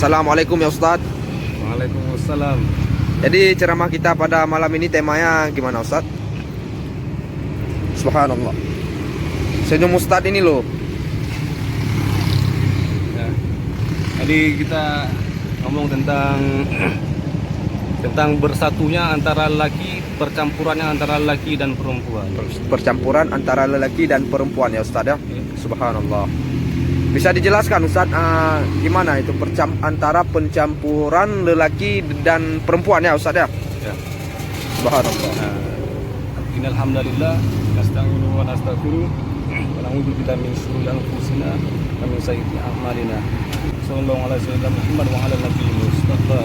Assalamualaikum ya Ustadz. Waalaikumsalam. Jadi ceramah kita pada malam ini temanya gimana Ustadz? Subhanallah. Senyum Ustadz ini loh. Ya. Jadi kita ngomong tentang bersatunya antara lelaki, percampurannya antara lelaki dan perempuan. Percampuran antara lelaki dan perempuan ya Ustadz ya. Subhanallah. Bisa dijelaskan Ustadz gimana itu antara pencampuran lelaki dan perempuan ya Ustadz ya? Ya. Subhanallah. Innal hamdalillah nasta'inu wa nastaghfiruh wa na'udzu billahi min shururi anfusina wa min sayyiati a'malina. Sallallahu alaihi wasallam Muhammad wa ala nabiyyi Mustafa.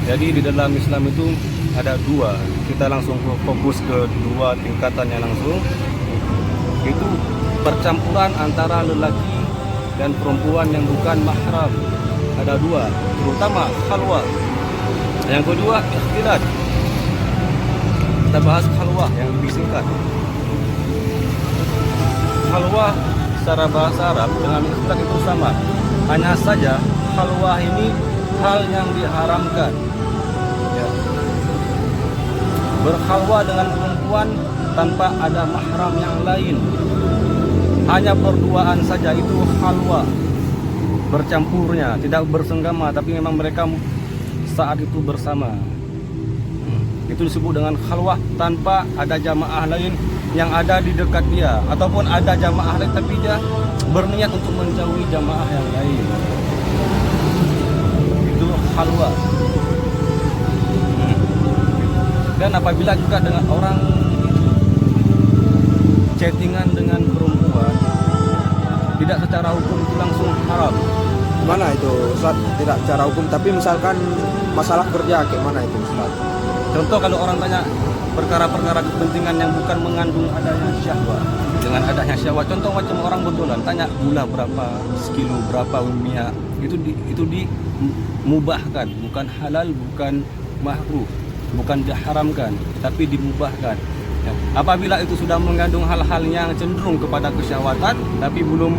Jadi di dalam Islam itu ada dua. Kita langsung fokus ke dua tingkatannya langsung. Itu percampuran antara lelaki dan perempuan yang bukan mahram. Ada dua, terutama khalwah. Yang kedua ikhtilat. Kita bahas khalwah yang lebih singkat. Khalwah secara bahasa Arab dengan ikhtilat itu sama. Hanya saja khalwah ini hal yang diharamkan. Ya. Berkhalwah dengan perempuan tanpa ada mahram yang lain. Hanya berduaan saja itu khalwah. Bercampurnya, tidak bersenggama, tapi memang mereka saat itu bersama. Itu disebut dengan khalwah tanpa ada jamaah lain yang ada di dekat dia, ataupun ada jamaah lain tapi dia berniat untuk menjauhi jamaah yang lain. Itu khalwah. Dan apabila juga dengan orang chattingan dengan perempuan, tidak secara hukum itu langsung haram. Gimana itu Ustadz? Tidak secara hukum, tapi misalkan masalah kerja kayak mana itu Ustadz? Contoh kalau orang tanya perkara-perkara kepentingan yang bukan mengandung adanya syahwat. Dengan adanya syahwat, contoh macam orang berjualan, tanya gula berapa, sekilo berapa minyak, itu dimubahkan, bukan halal, bukan makruh, bukan diharamkan, tapi dimubahkan. Ya. Apabila itu sudah mengandung hal-hal yang cenderung kepada kesyahwatan, tapi belum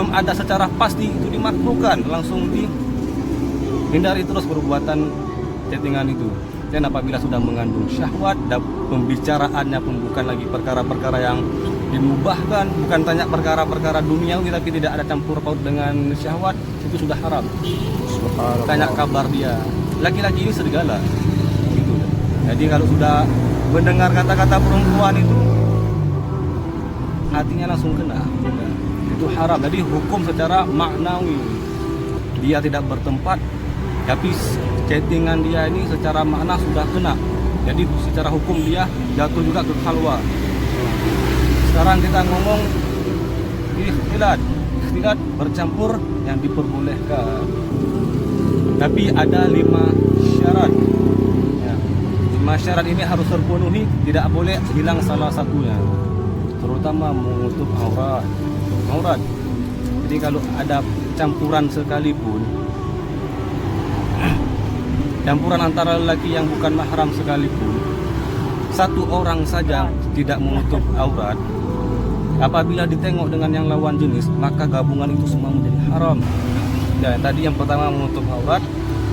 ada secara pasti, itu dimakruhkan, langsung dihindari terus perbuatan chattingan itu. Dan apabila sudah mengandung syahwat dan pembicaraannya pun bukan lagi perkara-perkara yang dimubahkan, bukan tanya perkara-perkara duniawi tapi tidak ada campur paut dengan syahwat, itu sudah haram. Tanya kabar dia. Laki-laki ini serigala. Gitu. Jadi kalau sudah mendengar kata-kata perempuan itu, hatinya langsung kena. Itu haram. Jadi hukum secara maknawi, dia tidak bertempat, tapi chattingan dia ini secara makna sudah kena. Jadi secara hukum dia jatuh juga ke khalwah. Sekarang kita ngomong ikhtilat bercampur yang diperbolehkan, tapi ada 5 syarat. 5 syarat ini harus terpenuhi, tidak boleh hilang salah satunya, terutama menutup aurat. Jadi kalau ada campuran sekalipun, campuran antara lelaki yang bukan mahram sekalipun, satu orang saja tidak menutup aurat, apabila ditengok dengan yang lawan jenis, maka gabungan itu semua menjadi haram. Dan tadi yang pertama menutup aurat.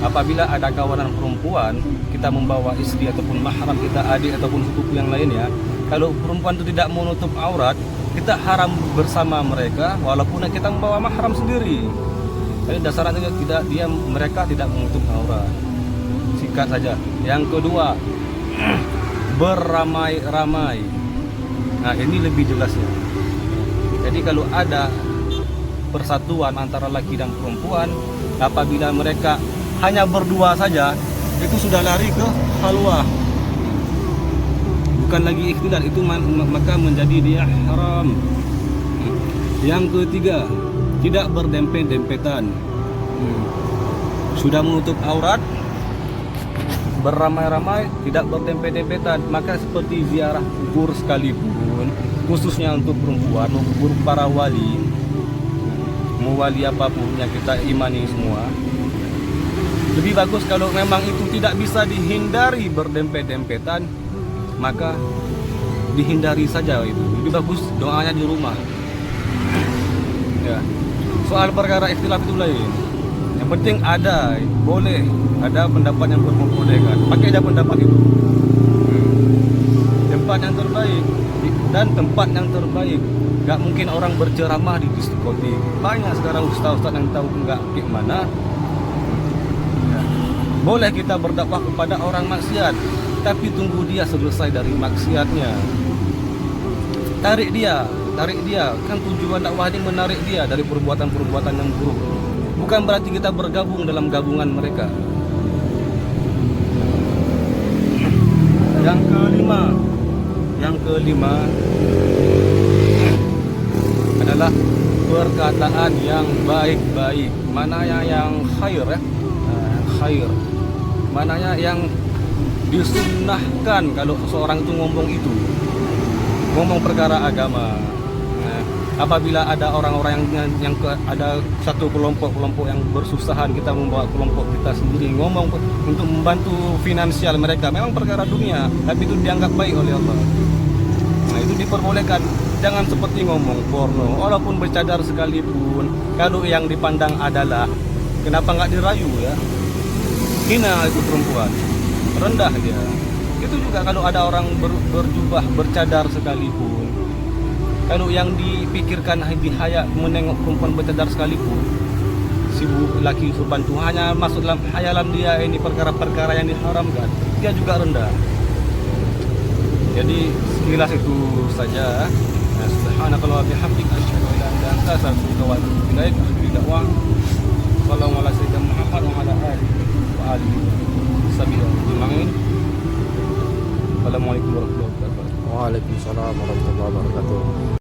Apabila ada kawanan perempuan, kita membawa istri ataupun mahram kita, adik ataupun sepupu yang lainnya, kalau perempuan itu tidak menutup aurat, kita haram bersama mereka walaupun kita membawa mahram sendiri. Jadi dasarnya mereka tidak menutup aurat. Sikat saja. Yang kedua, beramai-ramai. Nah, ini lebih jelasnya. Jadi kalau ada persatuan antara laki dan perempuan, apabila mereka hanya berdua saja, itu sudah lari ke khalwah, bukan lagi ikhtilat, itu maka menjadi dia haram. Yang ketiga, tidak berdempet-dempetan. Sudah menutup aurat, beramai-ramai, tidak berdempet-dempetan, maka seperti ziarah kubur sekalipun, khususnya untuk perempuan, kubur para wali, mau wali apapun yang kita imani semua, lebih bagus kalau memang itu tidak bisa dihindari berdempet-dempetan, maka dihindari saja itu. Lebih bagus doanya di rumah. Ya. Soal perkara ikhtilaf itu lain. Yang penting ada, boleh ada pendapat yang membolehkan. Pakai aja pendapat itu. Tempat yang terbaik dan tempat yang terbaik. Gak mungkin orang berceramah di diskotik. Banyak sekarang ustaz-ustaz yang tahu enggak ke mana. Ya. Boleh kita berdakwah kepada orang maksiat, tapi tunggu dia selesai dari maksiatnya. Tarik dia. Kan tujuan dakwah ini menarik dia dari perbuatan-perbuatan yang buruk. Bukan berarti kita bergabung dalam gabungan mereka. Yang kelima adalah perkataan yang baik-baik. Mananya yang khair ya? Khair. Mananya yang disunnahkan kalau seseorang itu ngomong perkara agama. Apabila ada orang-orang yang ada satu kelompok yang bersusahan, kita membawa kelompok kita sendiri ngomong untuk membantu finansial mereka, memang perkara dunia, tapi itu dianggap baik oleh Allah. Nah, itu diperbolehkan. Jangan seperti ngomong porno, walaupun bercadar sekalipun, kalau yang dipandang adalah kenapa nggak dirayu ya? Hina itu perempuan, rendah dia. Itu juga kalau ada orang berjubah, bercadar sekalipun, kalau yang dipikirkan dihayat menengok perempuan bercadar sekalipun, si laki surban itu hanya masuk dalam hayalan dia ini perkara-perkara yang diharamkan, dia juga rendah. Jadi sekilas itu saja. Subhanakallah wa bihamdika asyhadu an la ilaha illa anta astaghfiruka wa atubu ilaik. Dakwah sallallahu alaihi wasallam Muhammad wa ala alihi ajma'in. Assalamualaikum warahmatullahi wabarakatuh. Waalaikumsalam warahmatullahi wabarakatuh.